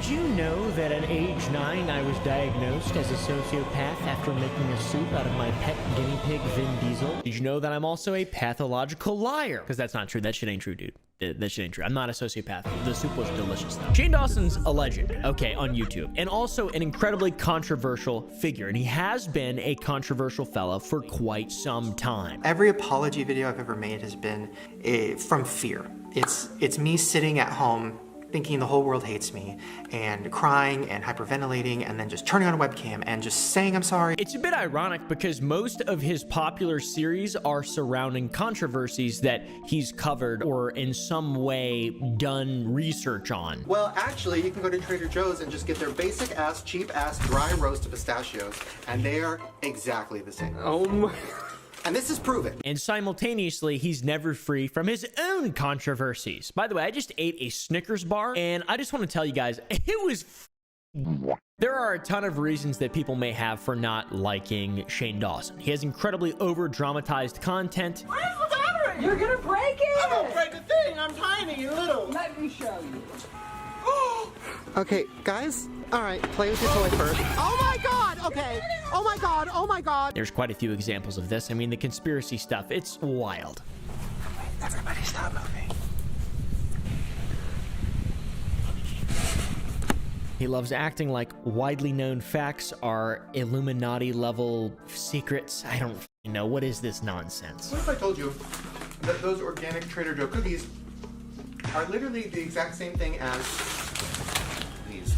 Did you know that at age 9 I was diagnosed as a sociopath after making a soup out of my pet guinea pig Vin Diesel? Did you know that I'm also a pathological liar? Because that's not true. That shit ain't true, dude. That shit ain't true. I'm not a sociopath. The soup was delicious, though. Shane Dawson's a legend, okay, on YouTube, and also an incredibly controversial figure, and he has been a controversial fella for quite some time. Every apology video I've ever made has been from fear. It's me sitting at home thinking the whole world hates me and crying and hyperventilating and then just turning on a webcam and just saying I'm sorry. It's a bit ironic because most of his popular series are surrounding controversies that he's covered or in some way done research on. Well, actually, you can go to Trader Joe's and just get their basic ass, cheap ass, dry roast pistachios, and they are exactly the same. Oh my... And this is proven. And simultaneously, he's never free from his own controversies. By the way, I just ate a Snickers bar, and I just want to tell you guys, it was... There are a ton of reasons that people may have for not liking Shane Dawson. He has incredibly over-dramatized content. What is the matter? You're gonna break it! I won't break a thing! I'm tiny and little! Let me show you. Okay, guys, all right, play with your toy first. Oh my god, okay. Oh my god, oh my god. There's quite a few examples of this. I mean, the conspiracy stuff, it's wild. Everybody stop moving. He loves acting like widely known facts are Illuminati level secrets. I don't know. What is this nonsense? What if I told you that those organic Trader Joe cookies are literally the exact same thing as these?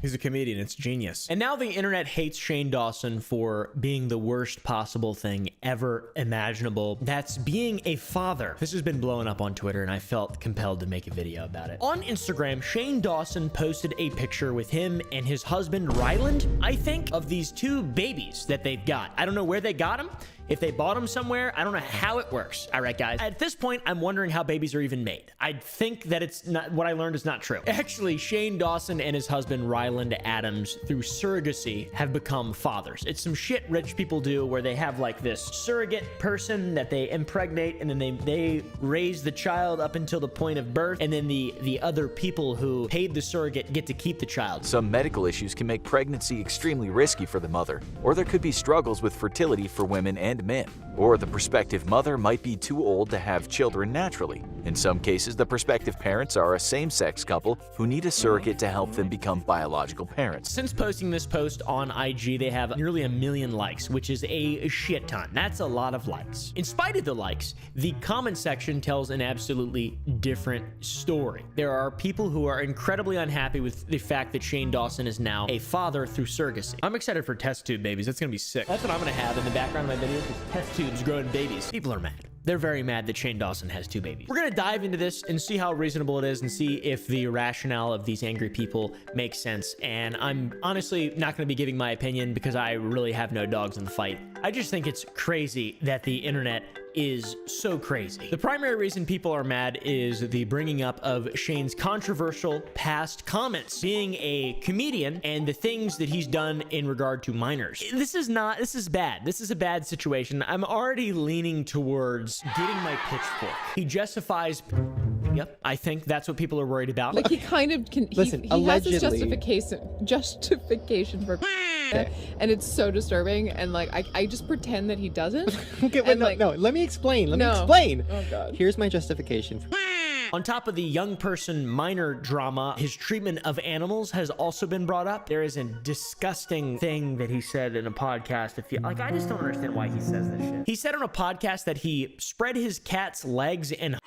He's a comedian. It's genius. And now the internet hates Shane Dawson for being the worst possible thing ever imaginable. That's being a father. This has been blowing up on Twitter, and I felt compelled to make a video about it. On Instagram, Shane Dawson posted a picture with him and his husband, Ryland, I think, of these two babies that they've got. I don't know where they got them. If they bought them somewhere, I don't know how it works. All right, guys. At this point, I'm wondering how babies are even made. I think that it's not, what I learned is not true. Actually, Shane Dawson and his husband, Ryland Adams, through surrogacy, have become fathers. It's some shit rich people do where they have like this surrogate person that they impregnate, and then they raise the child up until the point of birth, and then the other people who paid the surrogate get to keep the child. Some medical issues can make pregnancy extremely risky for the mother, or there could be struggles with fertility for women and men, or the prospective mother might be too old to have children naturally. In some cases, the prospective parents are a same-sex couple who need a surrogate to help them become biological parents. Since posting this post on IG, they have nearly 1 million likes, which is a shit ton. That's a lot of likes. In spite of the likes, the comment section tells an absolutely different story. There are people who are incredibly unhappy with the fact that Shane Dawson is now a father through surrogacy. I'm excited for test tube babies. That's gonna be sick. That's what I'm gonna have in the background of my video. Test tubes growing babies. People are mad. They're very mad that Shane Dawson has 2 babies. We're gonna dive into this and see how reasonable it is and see if the rationale of these angry people makes sense. And I'm honestly not gonna be giving my opinion because I really have no dogs in the fight. I just think it's crazy that the internet is so crazy. The primary reason people are mad is the bringing up of Shane's controversial past comments, being a comedian and the things that he's done in regard to minors. This is bad. This is a bad situation. I'm already leaning towards getting my pitchfork. He justifies... Yep, I think that's what people are worried about. Like he kind of can. Listen, he allegedly. has this justification for. And it's so disturbing, and like I just pretend that he doesn't. Okay, wait, no, let me explain. Let me explain. Oh god. Here's my justification. On top of the young person minor drama, his treatment of animals has also been brought up. There is a disgusting thing that he said in a podcast. I just don't understand why he says this shit. He said on a podcast that he spread his cat's legs and...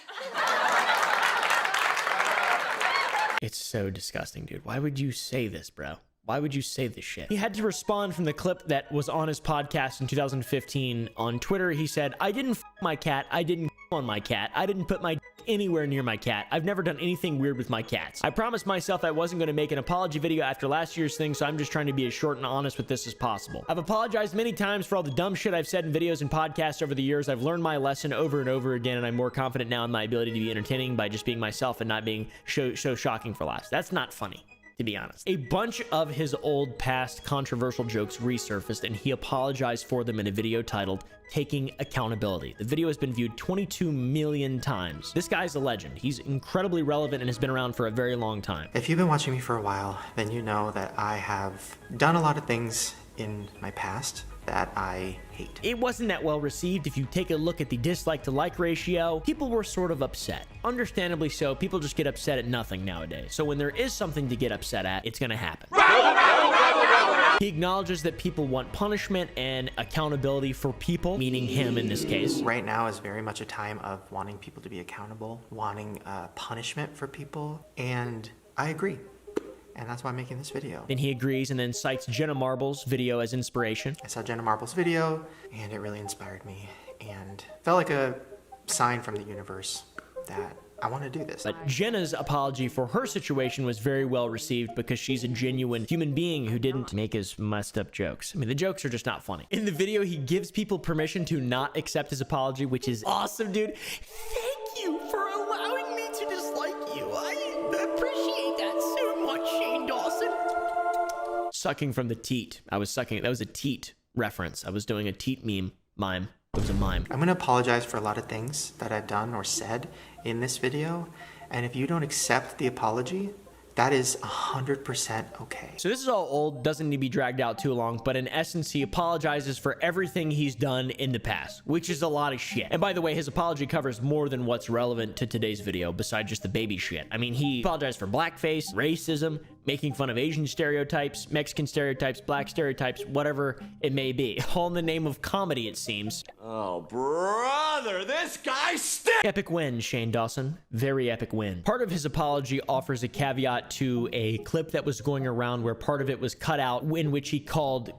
It's so disgusting, dude. Why would you say this, bro? Why would you say this shit? He had to respond from the clip that was on his podcast in 2015 on Twitter. He said, I didn't f my cat. I didn't f on my cat. I didn't put my anywhere near my cat. I've never done anything weird with my cats. I promised myself I wasn't going to make an apology video after last year's thing, so I'm just trying to be as short and honest with this as possible. I've apologized many times for all the dumb shit I've said in videos and podcasts over the years. I've learned my lesson over and over again, and I'm more confident now in my ability to be entertaining by just being myself and not being so shocking for laughs. That's not funny. to be honest. A bunch of his old past controversial jokes resurfaced, and he apologized for them in a video titled Taking Accountability. The video has been viewed 22 million times. This guy's a legend. He's incredibly relevant and has been around for a very long time. If you've been watching me for a while, then you know that I have done a lot of things in my past that I hate. It wasn't that well received. If you take a look at the dislike to like ratio, people were sort of upset. Understandably so. People just get upset at nothing nowadays. So when there is something to get upset at, it's gonna happen. He acknowledges that people want punishment and accountability for people, meaning him in this case. Right now is very much a time of wanting people to be accountable, wanting punishment for people, and I agree. And that's why I'm making this video. Then he agrees and then cites Jenna Marbles' video as inspiration. I saw Jenna Marbles' video, and it really inspired me, and felt like a sign from the universe that I want to do this. But Jenna's apology for her situation was very well received because she's a genuine human being who didn't make his messed up jokes. I mean, the jokes are just not funny. In the video, he gives people permission to not accept his apology, which is awesome, dude. Thank you for allowing me to dislike you. I appreciate that so much, Shane Dawson. Sucking from the teat. I was sucking. That was a teat reference. I was doing a teat mime. It was a mime. I'm gonna apologize for a lot of things that I've done or said in this video, and if you don't accept the apology, that is 100% okay. So this is all old, doesn't need to be dragged out too long, but in essence, he apologizes for everything he's done in the past, which is a lot of shit. And by the way, his apology covers more than what's relevant to today's video, besides just the baby shit. I mean, he apologized for blackface, racism, making fun of Asian stereotypes, Mexican stereotypes, black stereotypes, whatever it may be. All in the name of comedy, it seems. Oh, brother, this guy stinks! Epic win, Shane Dawson. Very epic win. Part of his apology offers a caveat to a clip that was going around where part of it was cut out, in which he called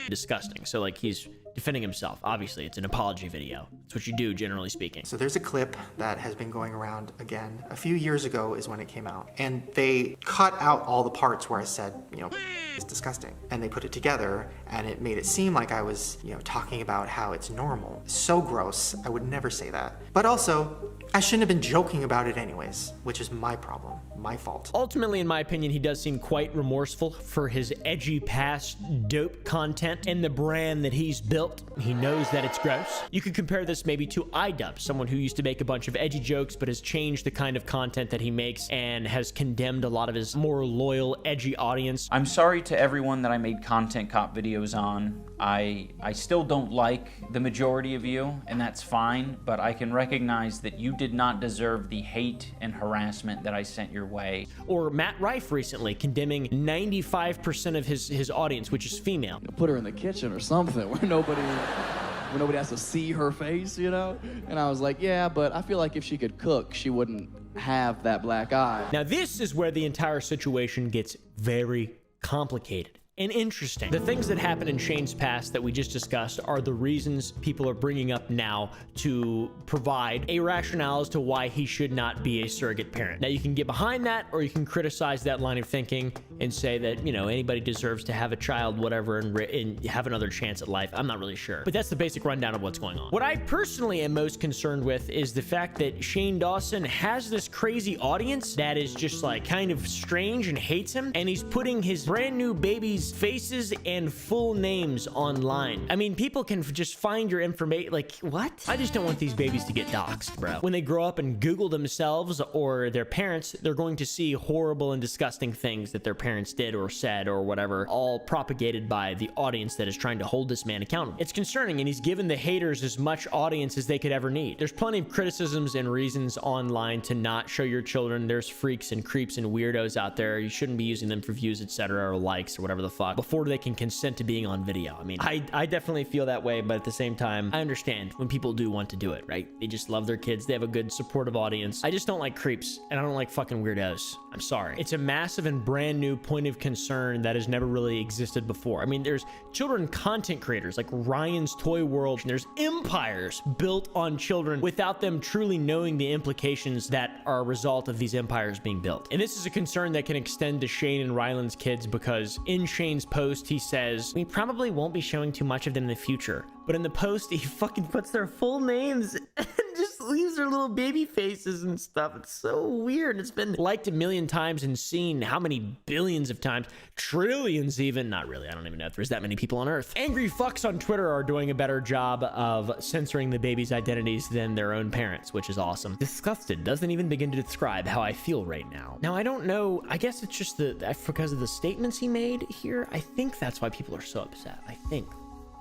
disgusting. So like he's defending himself. Obviously, it's an apology video. It's what you do, generally speaking. So there's a clip that has been going around again. A few years ago is when it came out. And they cut out all the parts where I said, you know, it's disgusting. And they put it together, and it made it seem like I was, you know, talking about how it's normal. So gross. I would never say that. But also, I shouldn't have been joking about it anyways, which is my problem, my fault. Ultimately, in my opinion, he does seem quite remorseful for his edgy past dope content and the brand that he's built. He knows that it's gross. You could compare this maybe to iDub, someone who used to make a bunch of edgy jokes but has changed the kind of content that he makes and has condemned a lot of his more loyal, edgy audience. I'm sorry to everyone that I made content cop videos on. I still don't like the majority of you, and that's fine, but I can recognize that you did not deserve the hate and harassment that I sent your way. Or Matt Rife recently condemning 95% of his audience, which is female. Put her in the kitchen or something where nobody has to see her face, you know? And I was like, yeah, but I feel like if she could cook, she wouldn't have that black eye. Now this is where the entire situation gets very complicated and interesting. The things that happened in Shane's past that we just discussed are the reasons people are bringing up now to provide a rationale as to why he should not be a surrogate parent. Now you can get behind that, or you can criticize that line of thinking and say that, you know, anybody deserves to have a child, whatever, and have another chance at life. I'm not really sure, but that's the basic rundown of what's going on. What I personally am most concerned with is the fact that Shane Dawson has this crazy audience that is just like kind of strange and hates him, and he's putting his brand new baby's faces and full names online. I mean, people can just find your information. Like, what? I just don't want these babies to get doxxed, bro. When they grow up and Google themselves or their parents, they're going to see horrible and disgusting things that their parents did or said or whatever, all propagated by the audience that is trying to hold this man accountable. It's concerning, and he's given the haters as much audience as they could ever need. There's plenty of criticisms and reasons online to not show your children. There's freaks and creeps and weirdos out there. You shouldn't be using them for views, etc., or likes or whatever the fuck before they can consent to being on video. I mean, I definitely feel that way, but at the same time, I understand when people do want to do it, right? They just love their kids. They have a good supportive audience. I just don't like creeps, and I don't like fucking weirdos. I'm sorry. It's a massive and brand new point of concern that has never really existed before. I mean, there's children content creators like Ryan's Toy World, and there's empires built on children without them truly knowing the implications that are a result of these empires being built. And this is a concern that can extend to Shane and Ryland's kids, because in Shane's post, he says, we probably won't be showing too much of them in the future. But in the post, he fucking puts their full names and just leaves their little baby faces and stuff. It's so weird. It's been liked a million times and seen how many billions of times, trillions even. Not really. I don't even know if there's that many people on Earth. Angry fucks on Twitter are doing a better job of censoring the baby's identities than their own parents, which is awesome. Disgusted doesn't even begin to describe how I feel right now. Now, I don't know. I guess it's just because of the statements he made here. I think that's why people are so upset. I think.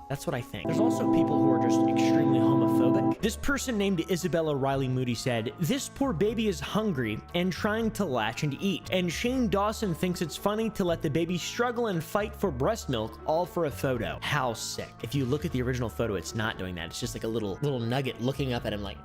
That's what I think. There's also people who are just extremely homophobic. This person named Isabella Riley Moody said, "This poor baby is hungry and trying to latch and eat. And Shane Dawson thinks it's funny to let the baby struggle and fight for breast milk, all for a photo." How sick. If you look at the original photo, it's not doing that. It's just like a little nugget looking up at him like...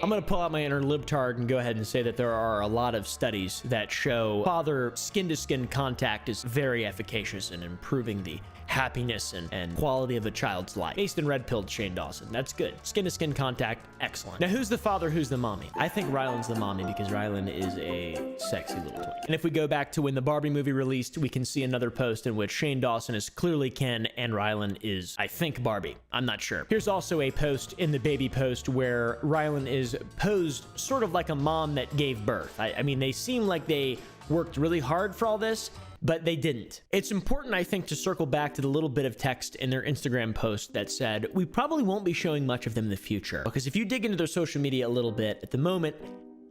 I'm gonna pull out my inner libtard and go ahead and say that there are a lot of studies that show father skin-to-skin contact is very efficacious in improving the happiness and quality of a child's life. Based in red-pilled Shane Dawson. That's good. Skin-to-skin contact, excellent. Now, who's the father, who's the mommy? I think Ryland's the mommy because Ryland is a sexy little twink. And if we go back to when the Barbie movie released, we can see another post in which Shane Dawson is clearly Ken and Ryland is, I think, Barbie. I'm not sure. Here's also a post in the baby post where Ryland is posed sort of like a mom that gave birth. I mean, they seem like they worked really hard for all this, but they didn't. It's important, I think, to circle back to the little bit of text in their Instagram post that said, "We probably won't be showing much of them in the future." Because if you dig into their social media a little bit, at the moment,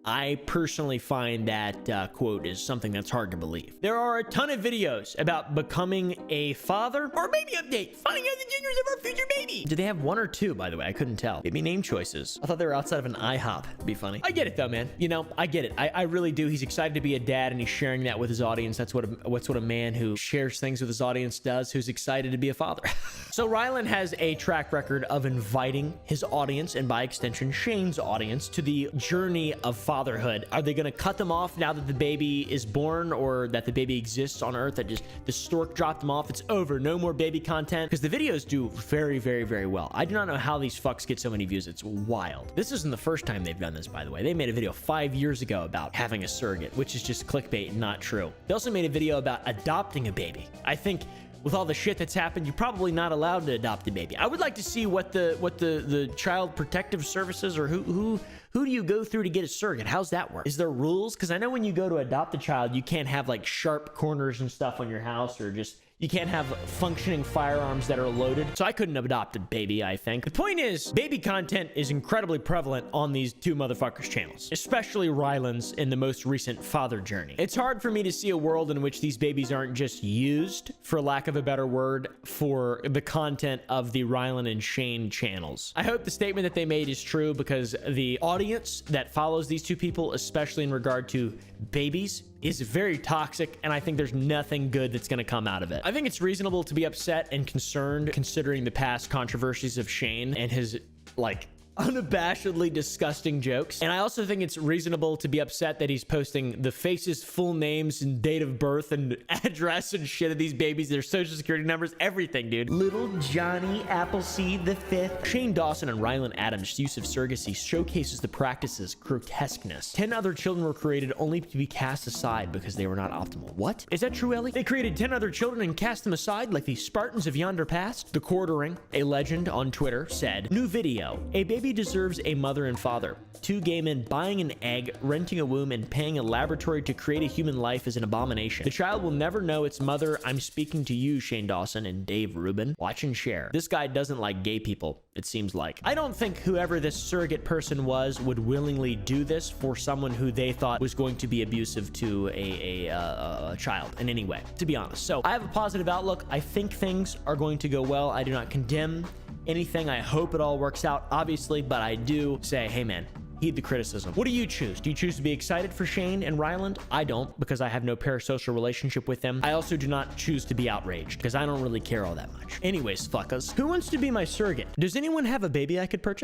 I personally find that quote is something that's hard to believe. There are a ton of videos about becoming a father or baby update, finding out the genders of our future baby. Did they have one or two, by the way? I couldn't tell. Maybe name choices. I thought they were outside of an IHOP. It'd be funny. I get it though, man. You know, I get it. I really do. He's excited to be a dad and he's sharing that with his audience. That's what a man who shares things with his audience does, who's excited to be a father. So Ryland has a track record of inviting his audience, and by extension, Shane's audience, to the journey of fatherhood. Are they going to cut them off now that the baby is born, or that the baby exists on Earth, that just the stork dropped them off? It's over. No more baby content. Because the videos do very, very, very well. I do not know how these fucks get so many views. It's wild. This isn't the first time they've done this, by the way. They made a video 5 years ago about having a surrogate, which is just clickbait and not true. They also made a video about adopting a baby. I think with all the shit that's happened, you're probably not allowed to adopt a baby. I would like to see what the child protective services, or who do you go through to get a surrogate? How's that work? Is there rules? Because I know when you go to adopt a child, you can't have like sharp corners and stuff on your house, or just you can't have functioning firearms that are loaded. So I couldn't adopt a baby, I think. The point is, baby content is incredibly prevalent on these two motherfuckers' channels, especially Ryland's in the most recent father journey. It's hard for me to see a world in which these babies aren't just used, for lack of a better word, for the content of the Ryland and Shane channels. I hope the statement that they made is true, because the audience that follows these two people, especially in regard to babies, is very toxic, and I think there's nothing good that's going to come out of it. I think it's reasonable to be upset and concerned considering the past controversies of Shane and his, like, unabashedly disgusting jokes. And I also think it's reasonable to be upset that he's posting the faces, full names, and date of birth and address and shit of these babies, their social security numbers, everything, dude. Little Johnny Appleseed the Fifth. Shane Dawson and Ryland Adams' use of surrogacy showcases the practice's grotesqueness. 10 other children were created only to be cast aside because they were not optimal. What? Is that true, Ellie? They created 10 other children and cast them aside like the Spartans of yonder past? The Quartering, a legend on Twitter, said, "New video. A baby deserves a mother and father. Two gay men buying an egg, renting a womb, and paying a laboratory to create a human life is an abomination. The child will never know its mother. I'm speaking to you, Shane Dawson and Dave Rubin. Watch and share." This guy doesn't like gay people, it seems like. I don't think whoever this surrogate person was would willingly do this for someone who they thought was going to be abusive to a child in any way, to be honest. So I have a positive outlook. I think things are going to go well. I do not condemn anything. I hope it all works out, obviously, but I do say, hey man, heed the criticism. What do you choose? Do you choose to be excited for Shane and Ryland? I don't, because I have no parasocial relationship with them. I also do not choose to be outraged, because I don't really care all that much. Anyways, fuckers, who wants to be my surrogate? Does anyone have a baby I could purchase?